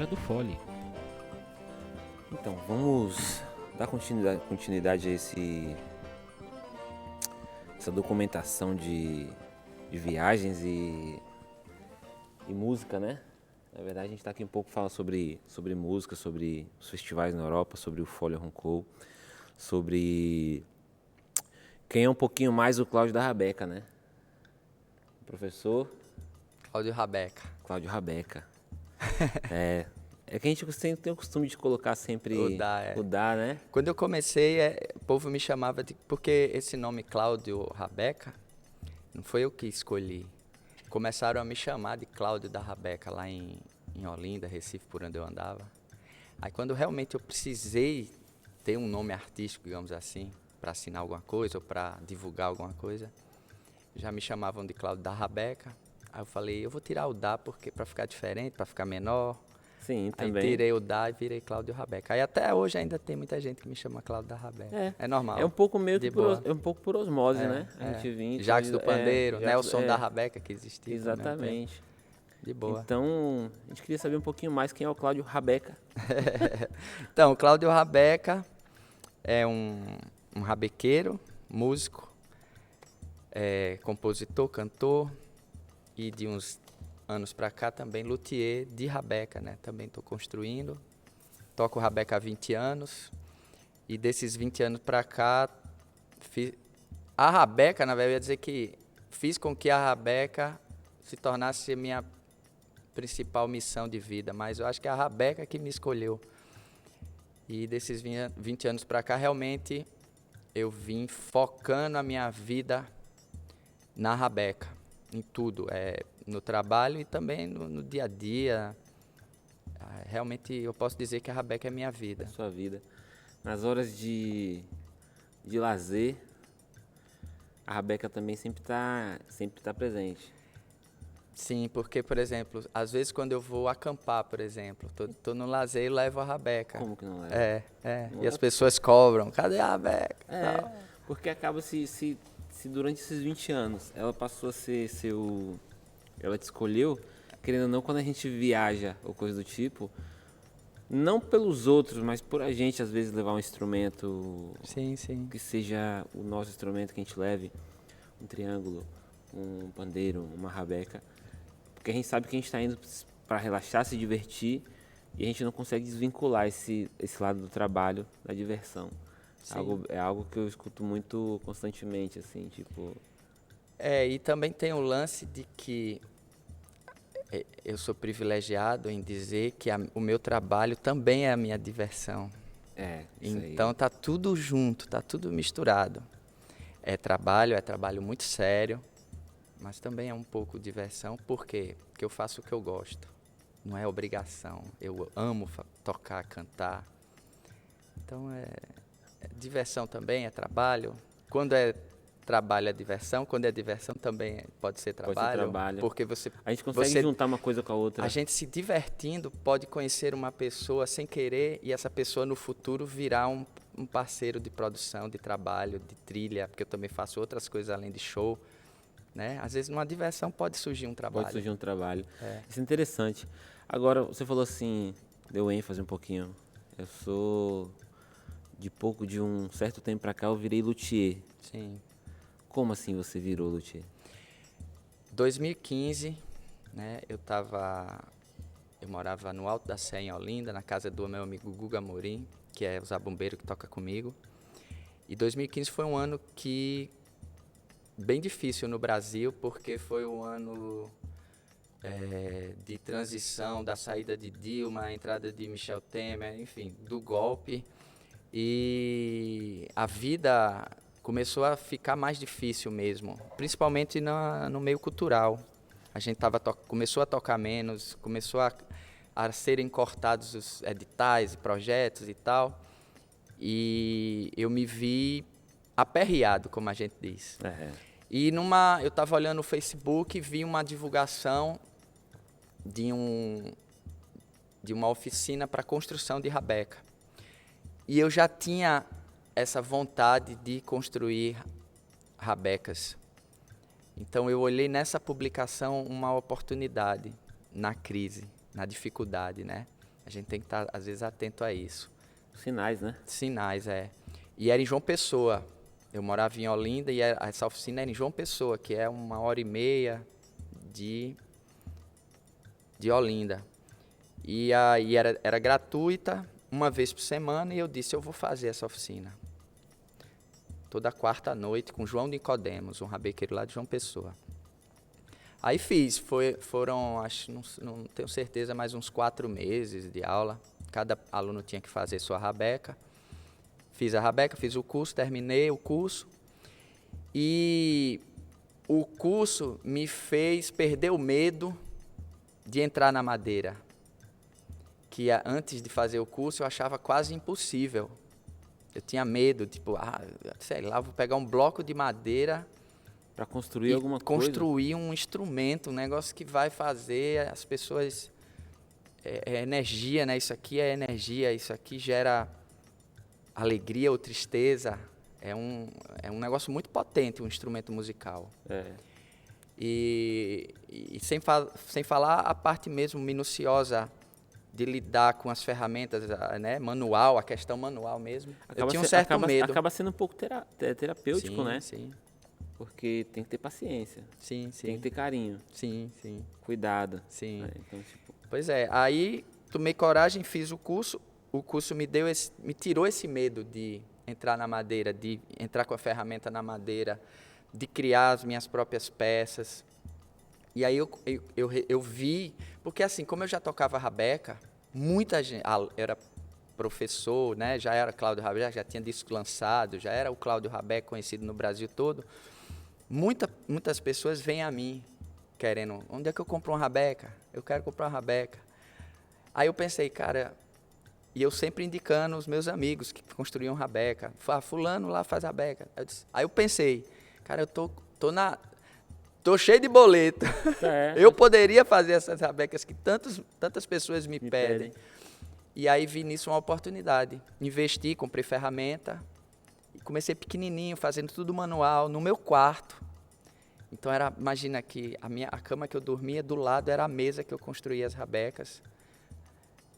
hora do fole. Então, vamos dar continuidade a essa documentação de viagens e música, né? Na verdade, a gente está aqui um pouco falando sobre música, sobre os festivais na Europa, sobre o Folha Roncou, sobre quem é um pouquinho mais o Cláudio da Rabeca, né? O professor Cláudio Rabeca. Cláudio Rabeca. É que a gente tem o costume de colocar sempre o da, né? Quando eu comecei, o povo me chamava de... Porque esse nome Cláudio Rabeca, não foi eu que escolhi. Começaram a me chamar de Cláudio da Rabeca lá em Olinda, Recife, por onde eu andava. Aí quando realmente eu precisei ter um nome artístico, digamos assim, para assinar alguma coisa ou para divulgar alguma coisa, já me chamavam de Cláudio da Rabeca. Aí eu falei, eu vou tirar o da porque para ficar diferente, para ficar menor. Sim, Aí também. tirei o da e virei Cláudio Rabeca. Aí até hoje ainda tem muita gente que me chama Cláudio da Rabeca. É normal. É um pouco meio que boa. é um pouco por osmose, né? A gente vinha. Jacques do Pandeiro, Nelson da Rabeca, que existiu. Exatamente. De boa. Então, a gente queria saber um pouquinho mais quem é o Cláudio Rabeca. Então, o Cláudio Rabeca é um rabequeiro, músico, compositor, cantor e de uns anos para cá também luthier de rabeca, né? Também estou construindo, toco rabeca há 20 anos e desses 20 anos para cá, a rabeca, na verdade, eu ia dizer que fiz com que a rabeca se tornasse a minha principal missão de vida, mas eu acho que é a rabeca que me escolheu. E desses 20 anos para cá, realmente, eu vim focando a minha vida na rabeca, em tudo, no trabalho e também no dia a dia. Realmente, eu posso dizer que a rabeca é minha vida. Sua vida. Nas horas de lazer, a rabeca também sempre tá presente. Sim, porque, por exemplo, às vezes quando eu vou acampar, por exemplo, tô no lazer e levo a rabeca. Como que não leva? E as pessoas cobram, cadê a rabeca? Porque acaba se durante esses 20 anos ela passou a ser ela te escolheu, querendo ou não, quando a gente viaja ou coisa do tipo, não pelos outros, mas por a gente às vezes levar um instrumento sim. que seja o nosso instrumento, que a gente leve um triângulo, um pandeiro, uma rabeca, porque a gente sabe que a gente está indo para relaxar, se divertir, e a gente não consegue desvincular esse lado do trabalho da diversão. É algo que eu escuto muito constantemente, assim, tipo... E também tem o lance de que eu sou privilegiado em dizer que o meu trabalho também é a minha diversão. Então tá tudo junto, tá tudo misturado. É trabalho muito sério, mas também é um pouco diversão. Por quê? Porque eu faço o que eu gosto, não é obrigação. Eu amo tocar, cantar. Então diversão também é trabalho. Quando é trabalho é diversão, quando é diversão também pode ser trabalho. Pode ser trabalho. Porque a gente consegue juntar uma coisa com a outra. A gente se divertindo pode conhecer uma pessoa sem querer e essa pessoa no futuro virar um parceiro de produção, de trabalho, de trilha, porque eu também faço outras coisas além de show, né? Às vezes numa diversão pode surgir um trabalho. Pode surgir um trabalho. Isso é interessante. Agora, você falou assim, deu ênfase um pouquinho. Eu sou... De um certo tempo pra cá, eu virei luthier. Sim. Como assim você virou luthier? 2015, né, eu morava no Alto da Sé, em Olinda, na casa do meu amigo Guga Amorim, que é o zabumbeiro que toca comigo. E 2015 foi um ano bem difícil no Brasil, porque foi um ano de transição, da saída de Dilma, a entrada de Michel Temer, enfim, do golpe. E a vida começou a ficar mais difícil mesmo, principalmente no meio cultural. A gente começou a tocar menos, começou a serem cortados os editais e projetos e tal. E eu me vi aperreado, como a gente diz. E eu estava olhando no Facebook e vi uma divulgação de uma oficina para construção de rabeca. E eu já tinha essa vontade de construir rabecas. Então eu olhei nessa publicação uma oportunidade na crise, na dificuldade, né? A gente tem que estar, às vezes, atento a isso. Sinais, né? Sinais, é. E era em João Pessoa. Eu morava em Olinda e essa oficina era em João Pessoa, que é 1h30 de Olinda. E aí era gratuita, uma vez por semana, e eu disse, eu vou fazer essa oficina. Toda quarta noite, com João Nicodemos, um rabequeiro lá de João Pessoa. Aí fiz, foram, acho, não tenho certeza, mais uns 4 meses de aula. Cada aluno tinha que fazer sua rabeca. Fiz a rabeca, fiz o curso, terminei o curso. E o curso me fez perder o medo de entrar na madeira. Que antes de fazer o curso eu achava quase impossível. Eu tinha medo, tipo, sei lá, vou pegar um bloco de madeira Para construir alguma coisa. Construir um instrumento, um negócio que vai fazer as pessoas... É energia, né? Isso aqui é energia, isso aqui gera alegria ou tristeza. É um negócio muito potente, um instrumento musical. E sem falar a parte mesmo minuciosa de lidar com as ferramentas, né? Manual, a questão manual mesmo. Eu tinha um certo medo. Acaba sendo um pouco terapêutico, sim, né? Sim. Porque tem que ter paciência. Sim. Tem que ter carinho. Sim. Cuidado. Sim. Né? Então, tipo... Pois é, aí tomei coragem, fiz o curso me tirou esse medo de entrar na madeira, de entrar com a ferramenta na madeira, de criar as minhas próprias peças. E aí eu vi, porque assim, como eu já tocava rabeca, muita gente, era professor, né, já era Cláudio Rabeca, já tinha disco lançado, já era o Cláudio Rabeca conhecido no Brasil todo. Muitas pessoas vêm a mim querendo, onde é que eu compro uma rabeca? Eu quero comprar uma rabeca. Aí eu pensei, cara, e eu sempre indicando os meus amigos que construíam rabeca. Fulano lá faz rabeca. Aí eu pensei, cara, eu tô cheio de boleto. Eu poderia fazer essas rabecas que tantas pessoas me pedem. E aí vi nisso uma oportunidade. Investi, comprei ferramenta. E comecei pequenininho, fazendo tudo manual, no meu quarto. Então imagina que a cama que eu dormia, do lado era a mesa que eu construía as rabecas.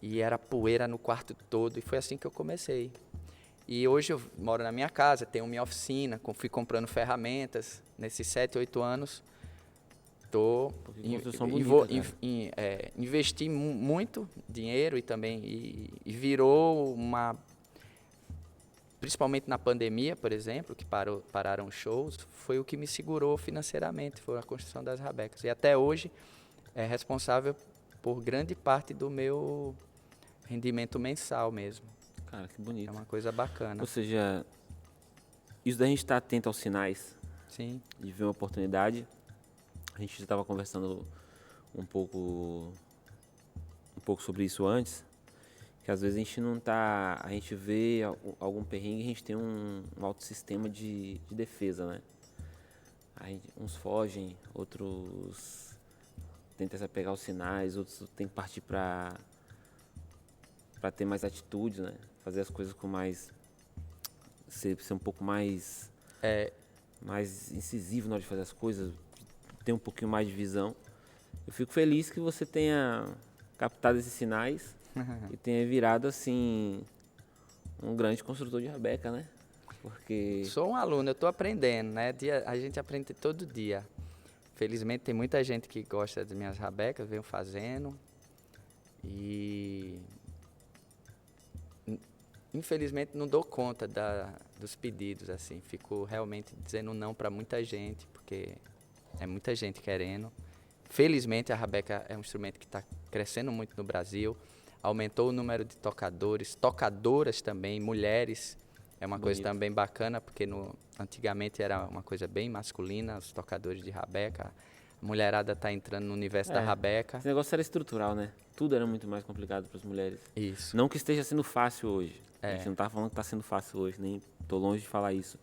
E era poeira no quarto todo, e foi assim que eu comecei. E hoje eu moro na minha casa, tenho minha oficina, fui comprando ferramentas. Nesses 7, 8 anos, investi muito dinheiro e também e virou principalmente na pandemia, por exemplo, que pararam shows, foi o que me segurou financeiramente, foi a construção das rabecas. E até hoje é responsável por grande parte do meu rendimento mensal mesmo. Cara, que bonito. É uma coisa bacana. Ou seja, isso da gente estar atento aos sinais. Sim. De ver uma oportunidade. A gente já estava conversando um pouco sobre isso antes. Que às vezes a gente não tá... A gente vê algum perrengue e a gente tem um alto sistema de defesa, né? Uns fogem, outros tentam se apegar aos sinais, outros tem que partir para ter mais atitude, né? Fazer as coisas com mais... Ser um pouco mais... mais incisivo na hora de fazer as coisas, ter um pouquinho mais de visão. Eu fico feliz que você tenha captado esses sinais e tenha virado, assim, um grande construtor de rabeca, né? Porque... Sou um aluno, eu estou aprendendo, né? A gente aprende todo dia. Felizmente tem muita gente que gosta das minhas rabecas, venho fazendo. E... infelizmente não dou conta dos pedidos, assim. Fico realmente dizendo não para muita gente, porque é muita gente querendo. Felizmente a rabeca é um instrumento que está crescendo muito no Brasil. Aumentou o número de tocadores, tocadoras também, mulheres. É uma coisa também bacana, porque antigamente era uma coisa bem masculina, os tocadores de rabeca. A mulherada está entrando no universo da rabeca. Esse negócio era estrutural, né? Tudo era muito mais complicado para as mulheres. Isso. Não que esteja sendo fácil hoje. A gente não está falando que está sendo fácil hoje, nem estou longe de falar isso.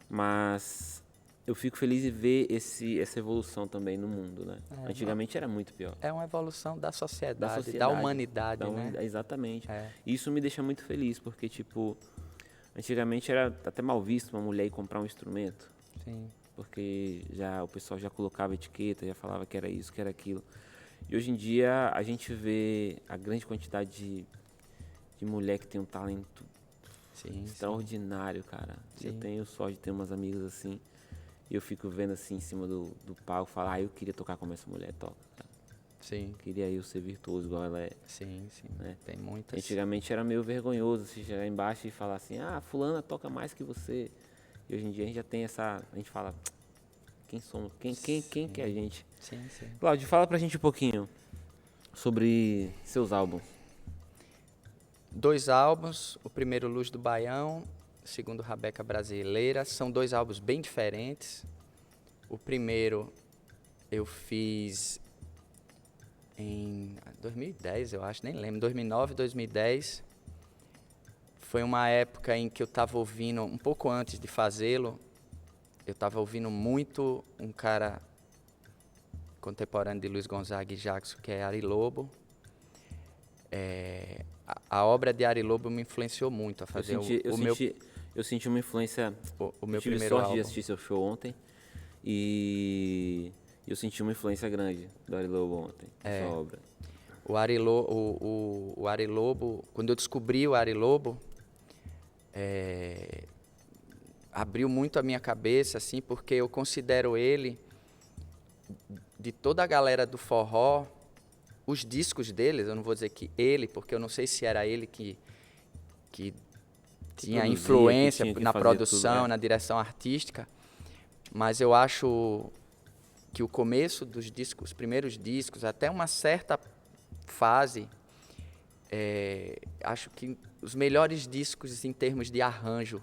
Mas eu fico feliz em ver essa evolução também no mundo, né? Antigamente era muito pior. É uma evolução da sociedade, da humanidade, né? Exatamente. Isso me deixa muito feliz, porque, tipo, antigamente era até mal visto uma mulher ir comprar um instrumento. Sim. Porque o pessoal já colocava etiqueta, já falava que era isso, que era aquilo. E hoje em dia a gente vê a grande quantidade de mulher que tem um talento Sim, extraordinário, cara. Sim. Eu tenho sorte de ter umas amigas assim. E eu fico vendo assim em cima do palco, falar, eu queria tocar como essa mulher toca, cara. sim, Queria eu ser virtuoso igual ela é. sim, Né? tem muitas. Antigamente era meio vergonhoso se chegar embaixo e falar assim, fulana toca mais que você. E hoje em dia a gente já tem a gente fala, quem somos, quem que é a gente? Sim, sim. Cláudio, fala pra gente um pouquinho sobre seus álbuns. 2 álbuns, o primeiro Luz do Baião, o segundo Rabeca Brasileira, são 2 álbuns bem diferentes. O primeiro eu fiz em 2010, eu acho, nem lembro, 2009, 2010. Foi uma época em que eu estava ouvindo, um pouco antes de fazê-lo, eu estava ouvindo muito um cara contemporâneo de Luiz Gonzaga e Jackson, que é Ari Lobo. A obra de Ari Lobo me influenciou muito a fazer Eu senti uma influência. o meu Eu tive primeiro sorte álbum. de assistir seu show ontem e eu senti uma influência grande do Ari Lobo ontem, na sua obra. O Ari Lobo, quando eu descobri o Ari Lobo, abriu muito a minha cabeça, assim, porque eu considero ele, de toda a galera do forró, os discos deles, eu não vou dizer que ele, porque eu não sei se era ele que tinha produzia, influência que tinha que na fazer produção, tudo, na direção artística, mas eu acho que o começo dos discos, os primeiros discos, até uma certa fase, acho que os melhores discos em termos de arranjo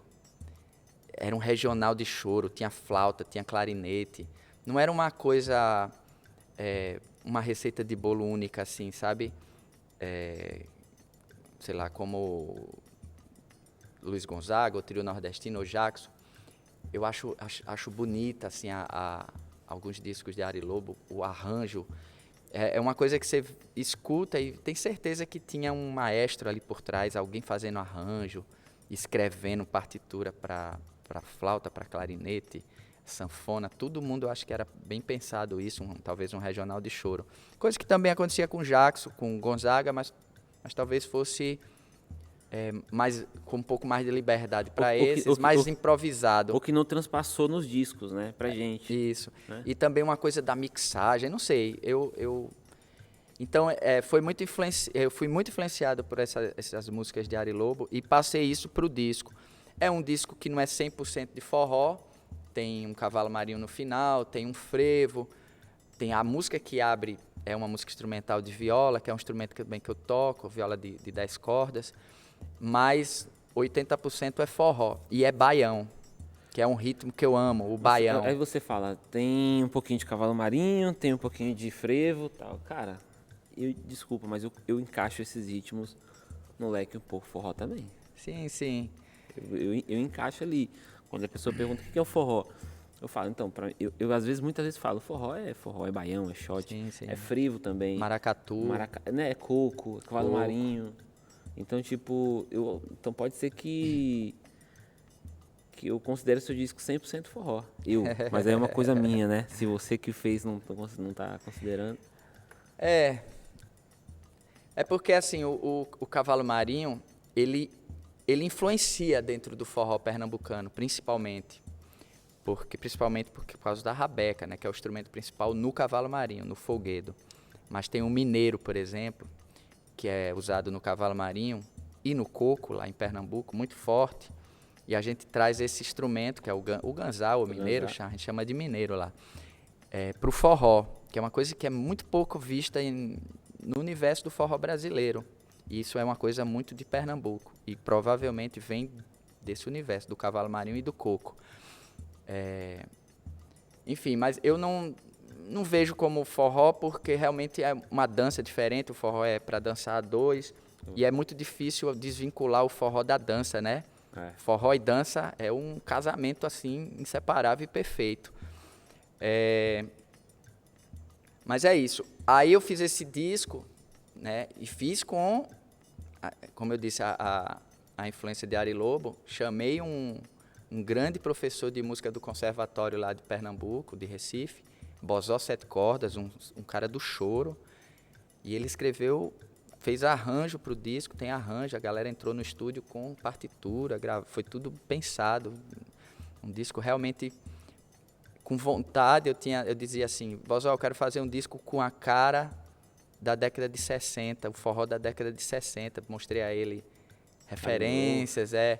era um regional de choro, tinha flauta, tinha clarinete, não era uma coisa, uma receita de bolo única assim, sabe? Sei lá, como Luiz Gonzaga, o Trio Nordestino, ou Jackson. Eu acho bonita assim alguns discos de Ari Lobo, o arranjo. É uma coisa que você escuta e tem certeza que tinha um maestro ali por trás, alguém fazendo arranjo, escrevendo partitura para flauta, para clarinete, sanfona. Todo mundo, eu acho que era bem pensado isso, talvez um regional de choro. Coisa que também acontecia com Jackson, com Gonzaga, mas talvez fosse com um pouco mais de liberdade para esses, mais improvisado. O que não transpassou nos discos, né, pra gente. Isso. Né? E também uma coisa da mixagem, não sei, então, eu fui muito influenciado por essas músicas de Ari Lobo e passei isso pro disco. É um disco que não é 100% de forró, tem um cavalo marinho no final, tem um frevo, tem a música que abre, é uma música instrumental de viola, que é um instrumento que eu toco, viola de 10 cordas, mas 80% é forró e é baião, que é um ritmo que eu amo, o baião. Aí você fala, tem um pouquinho de cavalo marinho, tem um pouquinho de frevo e tal. Cara, desculpa, mas eu encaixo esses ritmos no leque um pouco forró também. Sim, sim. Eu encaixo ali. Quando a pessoa pergunta o que é o forró, eu falo, então, eu às vezes, muitas vezes falo, forró, é baião, é shot, Sim, sim. é frevo também. Maracatu. Né, é coco, é cavalo marinho. Então, tipo, então pode ser que eu considere seu disco 100% forró. Mas aí é uma coisa minha, né? Se você que fez não tá considerando. É porque, assim, o cavalo marinho, ele influencia dentro do forró pernambucano, principalmente por causa da rabeca, né, que é o instrumento principal no cavalo marinho, no folguedo. Mas tem o mineiro, por exemplo, que é usado no cavalo marinho e no coco, lá em Pernambuco, muito forte. E a gente traz esse instrumento, que é o ganzá, o mineiro, a gente chama de mineiro lá, para o forró, que é uma coisa que é muito pouco vista no universo do forró brasileiro. E isso é uma coisa muito de Pernambuco. E provavelmente vem desse universo, do cavalo marinho e do coco. Enfim, mas eu não vejo como forró, porque realmente é uma dança diferente. O forró é para dançar a dois. E é muito difícil desvincular o forró da dança, né? Forró e dança é um casamento assim inseparável e perfeito. Mas é isso. Aí eu fiz esse disco, né? E fiz com, como eu disse, a influência de Ari Lobo. Chamei um grande professor de música do conservatório lá de Pernambuco, de Recife, Bozó Sete Cordas, um cara do choro. E ele fez arranjo para o disco, tem arranjo, a galera entrou no estúdio com partitura, foi tudo pensado. Um disco realmente com vontade. Eu dizia assim, Bozó, eu quero fazer um disco com a cara da década de 60, o forró da década de 60. Mostrei a ele referências, a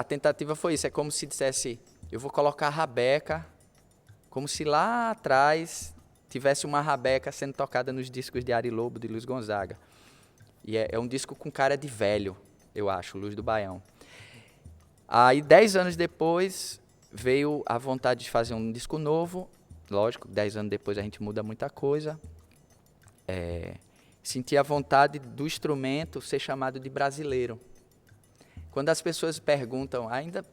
tentativa foi isso. É como se dissesse, eu vou colocar a rabeca, como se lá atrás tivesse uma rabeca sendo tocada nos discos de Ari Lobo, de Luiz Gonzaga. E é um disco com cara de velho, eu acho, Luz do Baião. Aí, 10 anos depois, veio a vontade de fazer um disco novo. Lógico, 10 anos depois a gente muda muita coisa. Senti a vontade do instrumento ser chamado de brasileiro. Quando as pessoas perguntam, ainda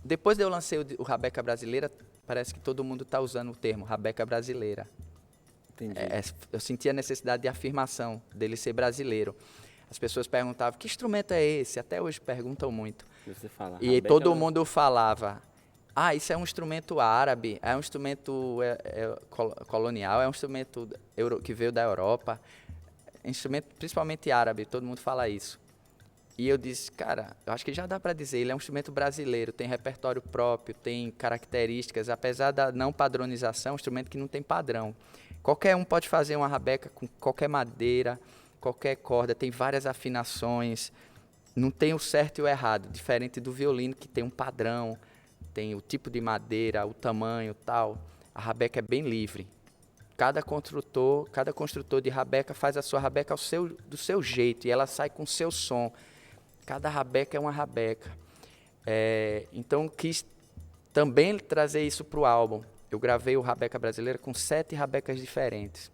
depois de eu lancei o Rabeca Brasileira, parece que todo mundo está usando o termo Rabeca Brasileira. Entendi. Eu senti a necessidade de afirmação dele ser brasileiro. As pessoas perguntavam, que instrumento é esse? Até hoje perguntam muito. Você fala, E todo mundo falava, isso é um instrumento árabe, é um instrumento colonial, é um instrumento que veio da Europa, instrumento principalmente árabe, todo mundo fala isso. E eu disse, cara, eu acho que já dá para dizer, ele é um instrumento brasileiro, tem repertório próprio, tem características, apesar da não padronização, é um instrumento que não tem padrão. Qualquer um pode fazer uma rabeca com qualquer madeira, qualquer corda, tem várias afinações, não tem o certo e o errado, diferente do violino que tem um padrão, tem o tipo de madeira, o tamanho, tal. A rabeca é bem livre. Cada construtor de rabeca faz a sua rabeca do seu jeito e ela sai com o seu som. Cada rabeca é uma rabeca. Então, quis também trazer isso para o álbum. Eu gravei o Rabeca Brasileira com 7 rabecas diferentes.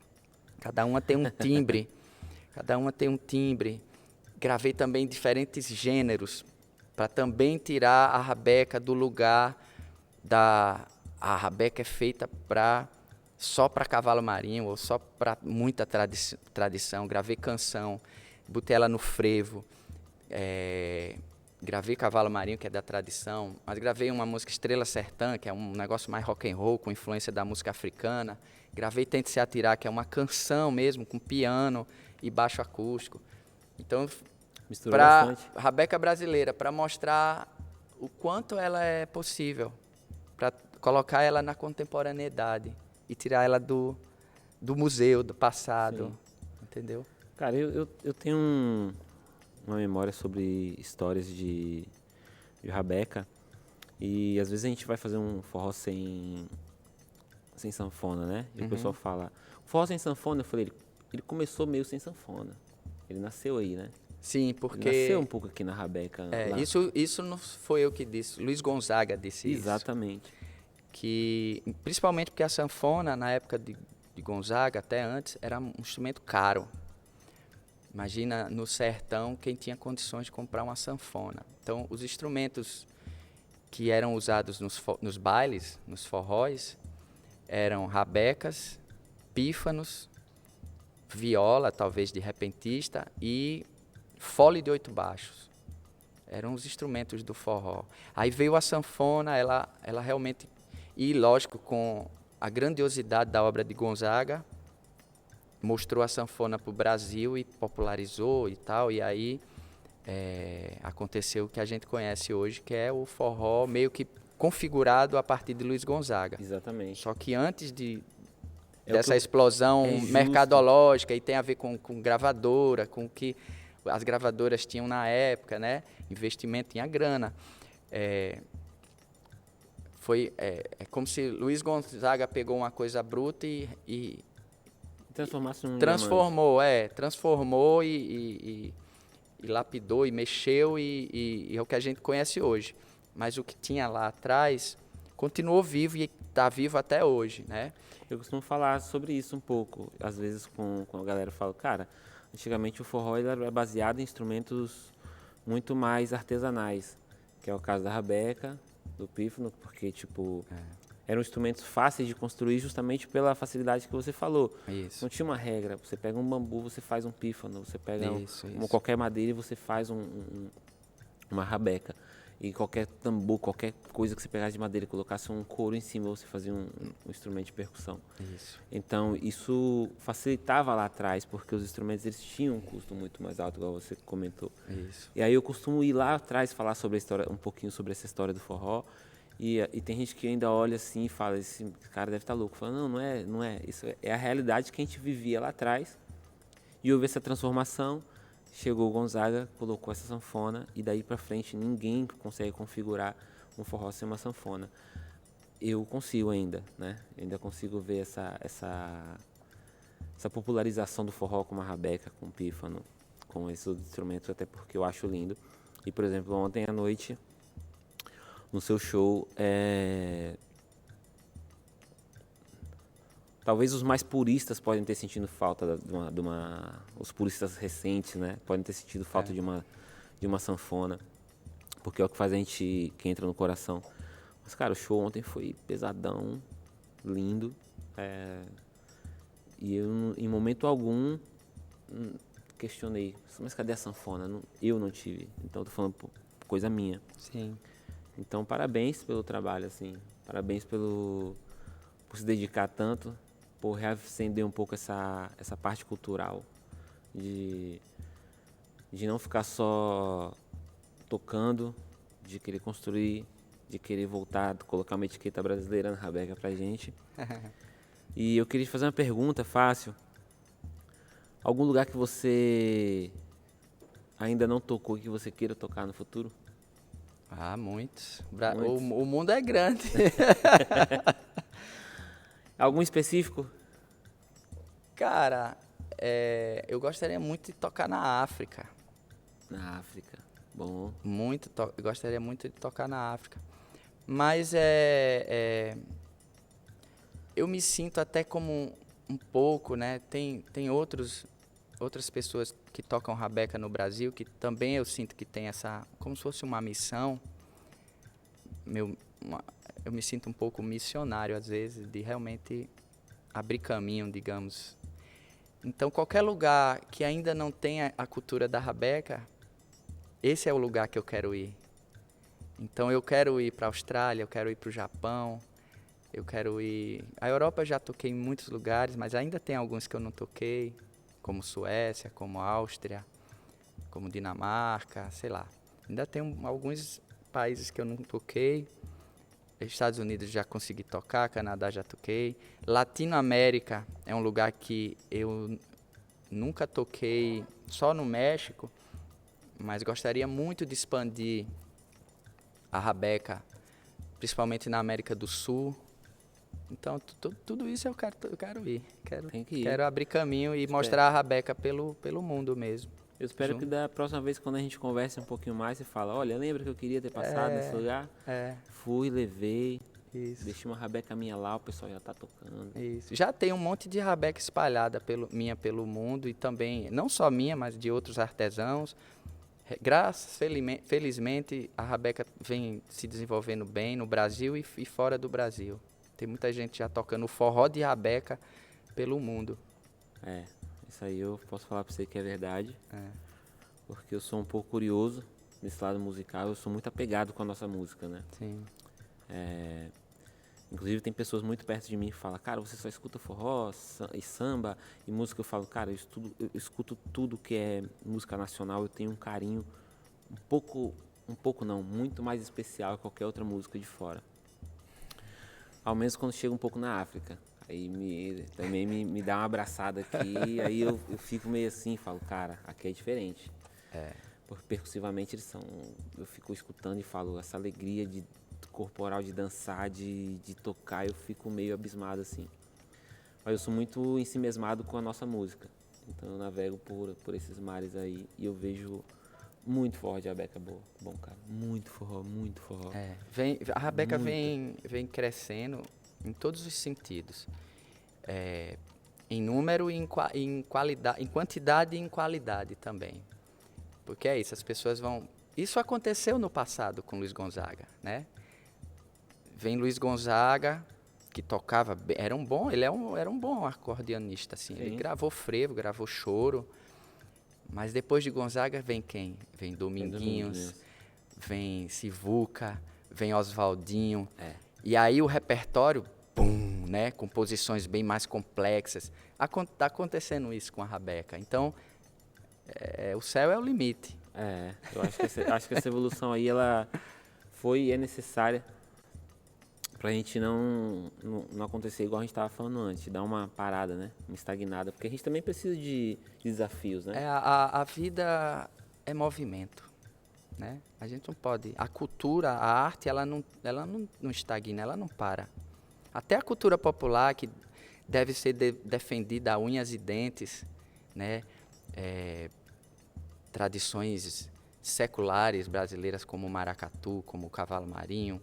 Cada uma tem um timbre. Gravei também diferentes gêneros, para também tirar a rabeca do lugar a rabeca é feita só para cavalo marinho ou só para muita tradição. Gravei canção, botei ela no frevo, gravei cavalo marinho, que é da tradição, mas gravei uma música Estrela Sertã, que é um negócio mais rock and roll, com influência da música africana. Gravei Tente Se Atirar, que é uma canção mesmo, com piano e baixo acústico. Então, para Rabeca Brasileira, para mostrar o quanto ela é possível, para colocar ela na contemporaneidade e tirar ela do museu, do passado. Sim. Entendeu? Cara, eu tenho uma memória sobre histórias de rabeca, e às vezes a gente vai fazer um forró sem sanfona, né? E o pessoal fala, forró sem sanfona, eu falei, ele começou meio sem sanfona. Ele nasceu aí, né? Sim, porque... Ele nasceu um pouco aqui na rabeca. Isso não foi eu que disse. Luiz Gonzaga disse isso. Exatamente. Principalmente porque a sanfona, na época de Gonzaga, até antes, era um instrumento caro. Imagina, no sertão, quem tinha condições de comprar uma sanfona. Então, os instrumentos que eram usados nos bailes, nos forróis, eram rabecas, pífanos, viola, talvez de repentista, e fole de 8 baixos. Eram os instrumentos do forró. Aí veio a sanfona, ela realmente... E, lógico, com a grandiosidade da obra de Gonzaga, mostrou a sanfona para o Brasil e popularizou e tal. E aí aconteceu o que a gente conhece hoje, que é o forró meio que configurado a partir de Luiz Gonzaga. Exatamente. Só que antes dessa explosão mercadológica, e tem a ver com gravadora, com o que as gravadoras tinham na época, né? Investimento, tinha grana. É como se Luiz Gonzaga pegou uma coisa bruta e transformou e lapidou e mexeu e é o que a gente conhece hoje. Mas o que tinha lá atrás continuou vivo e está vivo até hoje, né? Eu costumo falar sobre isso um pouco. Às vezes com a galera eu falo, cara, antigamente o forró era baseado em instrumentos muito mais artesanais, que é o caso da rabeca, do pífano, porque eram instrumentos fáceis de construir justamente pela facilidade que você falou. Isso. Não tinha uma regra. Você pega um bambu, você faz um pífano. Você pega qualquer madeira e você faz uma rabeca. e qualquer tambor, qualquer coisa que você pegasse de madeira e colocasse um couro em cima, você fazia um instrumento de percussão. Isso. Então, isso facilitava lá atrás, porque os instrumentos eles tinham um custo muito mais alto, igual você comentou. Isso. E aí eu costumo ir lá atrás falar sobre a história, um pouquinho sobre essa história do forró. E tem gente que ainda olha assim e fala, esse cara deve estar louco. Fala, não é. Isso é a realidade que a gente vivia lá atrás. E houve essa transformação. Chegou o Gonzaga, colocou essa sanfona, e daí pra frente ninguém consegue configurar um forró sem uma sanfona. Eu consigo ainda, né? Ainda consigo ver essa popularização do forró com a rabeca, com o pífano, com esses outros instrumentos, até porque eu acho lindo. E, por exemplo, ontem à noite, no seu show, talvez os mais puristas podem ter sentido falta os puristas recentes, né? Podem ter sentido falta de uma sanfona, porque é o que faz a gente que entra no coração. Mas, cara, o show ontem foi pesadão, lindo, e eu, em momento algum, questionei, mas cadê a sanfona? Eu não tive, então eu tô falando coisa minha. Sim. Então, parabéns pelo trabalho, assim, parabéns por se dedicar tanto, por reacender um pouco essa parte cultural, de não ficar só tocando, de querer construir, de querer voltar, colocar uma etiqueta brasileira na rabeca pra gente. E eu queria te fazer uma pergunta fácil. Algum lugar que você ainda não tocou e que você queira tocar no futuro? Ah, muitos. Muitos. O mundo é grande. Algum específico? Cara, eu gostaria muito de tocar na África. Na África. Bom. Eu gostaria muito de tocar na África. Mas eu me sinto até como um pouco, né? Tem outras pessoas que tocam rabeca no Brasil que também eu sinto que tem essa, como se fosse uma missão. Eu me sinto um pouco missionário às vezes de realmente abrir caminho, digamos. Então qualquer lugar que ainda não tenha a cultura da rabeca, esse é o lugar que eu quero ir. Então eu quero ir para a Austrália, eu quero ir para o Japão, eu quero ir... A Europa eu já toquei em muitos lugares, mas ainda tem alguns que eu não toquei, como Suécia, como Áustria, como Dinamarca, sei lá. Ainda tem alguns países que eu não toquei. Estados Unidos já consegui tocar, Canadá já toquei. Latinoamérica é um lugar que eu nunca toquei, só no México, mas gostaria muito de expandir a rabeca, principalmente na América do Sul. Então, tudo isso eu quero ir. Tem que ir. Quero abrir caminho e mostrar a rabeca pelo mundo mesmo. Eu espero que da próxima vez, quando a gente converse um pouquinho mais, você fala, olha, lembra que eu queria ter passado nesse lugar? Fui, levei, deixei uma rabeca minha lá, o pessoal já tá tocando. Isso. Já tem um monte de rabeca espalhada pelo mundo e também, não só minha, mas de outros artesãos. Felizmente, a rabeca vem se desenvolvendo bem no Brasil e fora do Brasil. Tem muita gente já tocando forró de rabeca pelo mundo. Isso aí eu posso falar pra você que é verdade. Porque eu sou um pouco curioso nesse lado musical, eu sou muito apegado com a nossa música, né? Sim. Inclusive tem pessoas muito perto de mim que falam, cara, você só escuta forró e samba e música. Eu falo, cara, eu escuto tudo que é música nacional, eu tenho um carinho muito mais especial que qualquer outra música de fora. Ao menos quando chega um pouco na África. Aí também me dá uma abraçada aqui, aí eu fico meio assim, falo, cara, aqui é diferente. Porque percussivamente eu fico escutando e falo, essa alegria corporal de dançar, de tocar, eu fico meio abismado assim. Mas eu sou muito ensimesmado com a nossa música. Então eu navego por esses mares aí e eu vejo muito forró de rabeca bom, cara. Muito forró, muito forró. A rabeca vem crescendo em todos os sentidos. Em número e em qualidade, em quantidade e em qualidade também. Porque é isso, as pessoas vão... Isso aconteceu no passado com Luiz Gonzaga, né? Vem Luiz Gonzaga, que tocava... Era um bom acordeonista, assim. Sim. Ele gravou frevo, gravou choro. Mas depois de Gonzaga vem quem? Vem Dominguinhos. vem Sivuca, vem Oswaldinho. É. E aí o repertório, pum, né? Composições bem mais complexas. Tá acontecendo isso com a Rabeca. Então, o céu é o limite. Eu acho que essa evolução aí, ela foi e é necessária pra gente não acontecer igual a gente tava falando antes, dar uma parada, né? Uma estagnada, porque a gente também precisa de desafios, né? A vida é movimento, né? A gente não pode... A cultura, a arte, ela não estagna, ela não para. Até a cultura popular, que deve ser defendida a unhas e dentes, né? Tradições seculares brasileiras como o maracatu, como o cavalo marinho,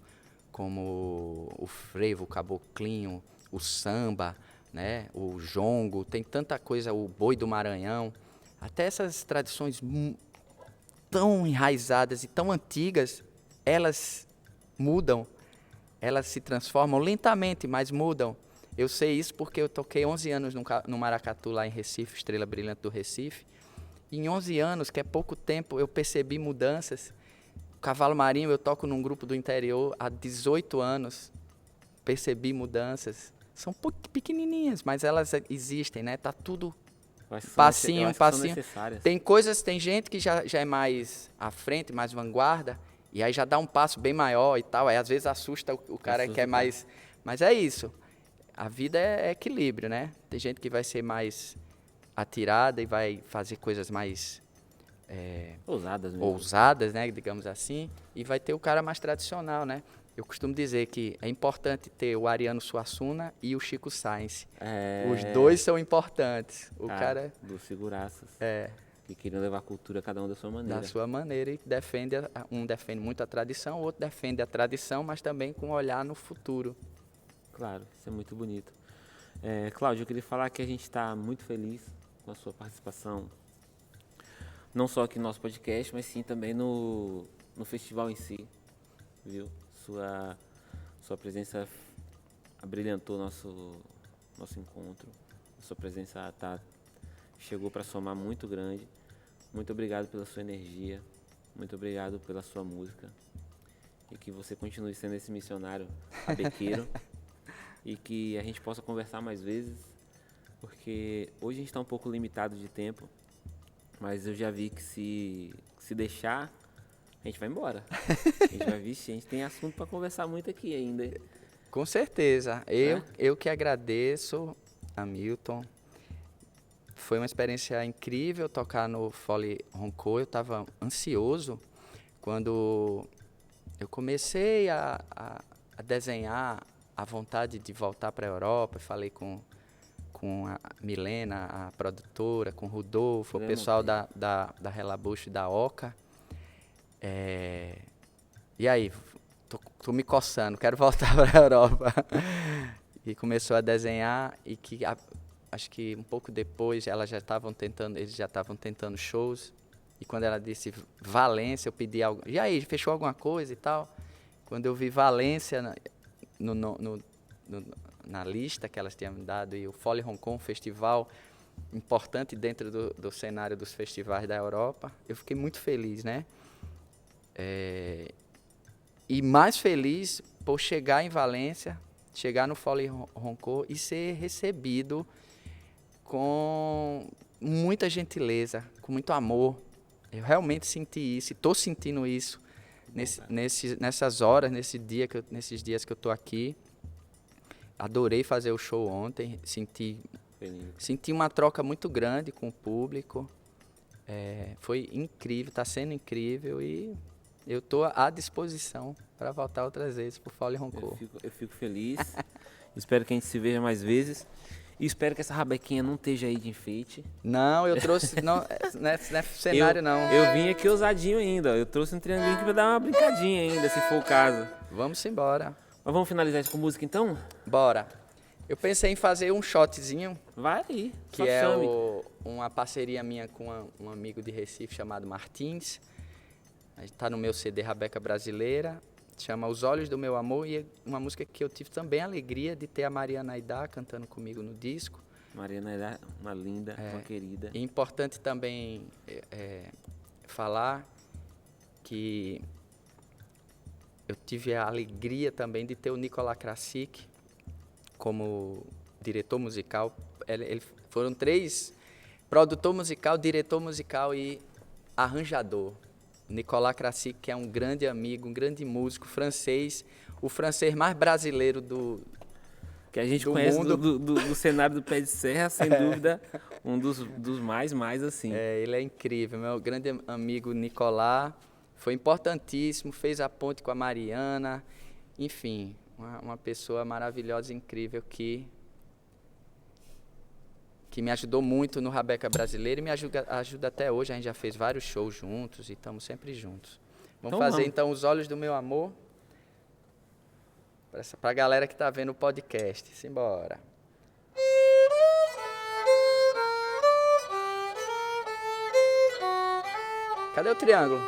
como o frevo, o caboclinho, o samba, né? O jongo, tem tanta coisa, o boi do Maranhão. Até essas tradições tão enraizadas e tão antigas, elas mudam, elas se transformam lentamente, mas mudam. Eu sei isso porque eu toquei 11 anos no maracatu lá em Recife, Estrela Brilhante do Recife. E em 11 anos, que é pouco tempo, eu percebi mudanças. Cavalo Marinho, eu toco num grupo do interior há 18 anos. Percebi mudanças. São pequenininhas, mas elas existem, né? Tá tudo passinho. Tem gente que já é mais à frente, mais vanguarda, e aí já dá um passo bem maior e tal. Aí às vezes assusta o cara que é mais... Mas é isso. A vida é equilíbrio, né? Tem gente que vai ser mais atirada e vai fazer coisas mais ousadas, né, digamos assim, e vai ter o cara mais tradicional, né? Eu costumo dizer que é importante ter o Ariano Suassuna e o Chico Science. Os dois são importantes. O cara dos figuraças. Que queriam levar a cultura cada um da sua maneira. Da sua maneira, e um defende muito a tradição, o outro defende a tradição, mas também com um olhar no futuro. Claro, isso é muito bonito. Cláudio, eu queria falar que a gente está muito feliz com a sua participação, não só aqui no nosso podcast, mas sim também no festival em si, viu? Sua presença abrilhantou nosso encontro, sua presença chegou para somar muito grande. Muito obrigado pela sua energia, muito obrigado pela sua música, e que você continue sendo esse missionário rabequeiro e que a gente possa conversar mais vezes, porque hoje a gente está um pouco limitado de tempo, mas eu já vi que se deixar, a gente vai embora. A gente vai vestir, a gente tem assunto para conversar muito aqui ainda. Com certeza. Eu que agradeço, Hamilton. Foi uma experiência incrível tocar no Fole Ronco. Eu estava ansioso quando eu comecei a desenhar a vontade de voltar para a Europa. Falei com a Milena, a produtora, com o Rodolfo, o pessoal da Relabucho e da Oca. E aí, tô me coçando, quero voltar para a Europa. E começou a desenhar, e que acho que um pouco depois eles já estavam tentando shows. E quando ela disse Valência, eu pedi algo. E aí, fechou alguma coisa e tal? Quando eu vi Valência na lista que elas tinham dado, e o Fole Ronco, um festival importante dentro do cenário dos festivais da Europa, eu fiquei muito feliz, né? E mais feliz por chegar em Valência, chegar no Fole Ronco e ser recebido com muita gentileza, com muito amor. Eu realmente senti isso, e estou sentindo isso nessas horas, nesses dias que eu estou aqui. Adorei fazer o show ontem, senti uma troca muito grande com o público. Foi incrível, está sendo incrível, e eu estou à disposição para voltar outras vezes para o Fole Ronco. Eu fico feliz, espero que a gente se veja mais vezes. E espero que essa rabequinha não esteja aí de enfeite. Não, eu trouxe... não é cenário, não. Eu vim aqui ousadinho ainda. Eu trouxe um triangulinho aqui pra dar uma brincadinha ainda, se for o caso. Vamos embora. Mas vamos finalizar isso com música, então? Bora. Eu pensei em fazer um shotzinho. Vai aí. Que é uma parceria minha com um amigo de Recife chamado Martins. Está no meu CD Rabeca Brasileira. Chama Os Olhos do Meu Amor, e é uma música que eu tive também a alegria de ter a Mariana Aidá cantando comigo no disco. Mariana Aidá, uma linda, uma querida. É importante também falar que eu tive a alegria também de ter o Nicolas Krasik como diretor musical. Foram 3, produtor musical, diretor musical e arranjador. Nicolas Krasik, que é um grande amigo, um grande músico francês, o francês mais brasileiro que a gente do conhece mundo. do cenário do Pé de Serra, sem dúvida, um dos mais assim. Ele é incrível, meu grande amigo Nicolas, foi importantíssimo, fez a ponte com a Mariana, enfim, uma pessoa maravilhosa, incrível, que me ajudou muito no Rabeca Brasileiro e me ajuda até hoje. A gente já fez vários shows juntos e estamos sempre juntos. Vamos fazer então Os Olhos do Meu Amor, para a galera que está vendo o podcast. Simbora. Cadê o triângulo?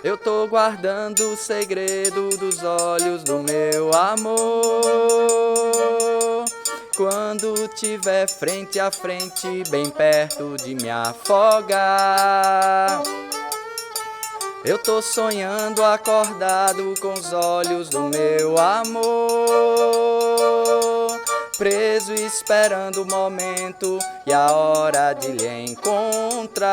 Eu tô guardando o segredo dos olhos do meu amor. Quando tiver frente a frente, bem perto de me afogar. Eu tô sonhando acordado com os olhos do meu amor. Preso esperando o momento e a hora de lhe encontrar.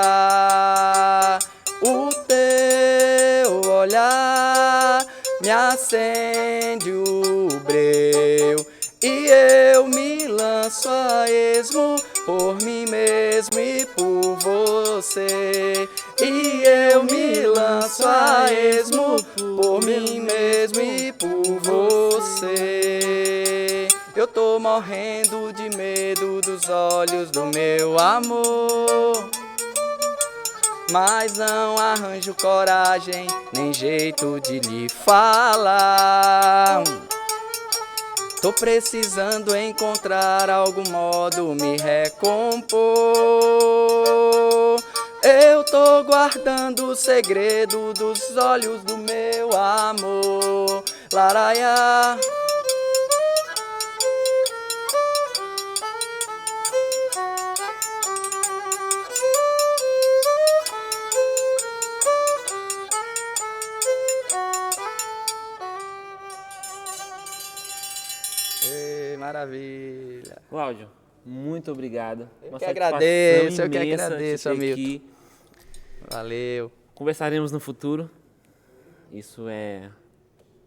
O teu olhar me acende o breu e eu me lanço a esmo por mim mesmo e por você. E eu me lanço a esmo por mim mesmo e por você. Eu tô morrendo de medo dos olhos do meu amor, mas não arranjo coragem, nem jeito de lhe falar. Tô precisando encontrar algum modo me recompor. Eu tô guardando o segredo dos olhos do meu amor. Laraia. Maravilha. Cláudio, muito obrigado. Eu que agradeço, amigo. Aqui. Valeu. Conversaremos no futuro. Isso é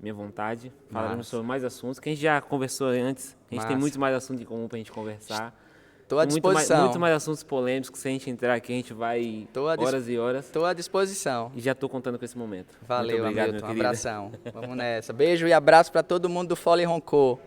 minha vontade. Falaremos sobre mais assuntos, que a gente já conversou antes. A gente tem muito mais assuntos em comum pra gente conversar. Estou à disposição. Muito mais assuntos polêmicos. Se a gente entrar aqui, a gente vai horas e horas. Estou à disposição. E já estou contando com esse momento. Valeu, muito obrigado, Hamilton. Um abração. Vamos nessa. Beijo e abraço para todo mundo do Fole Roncou.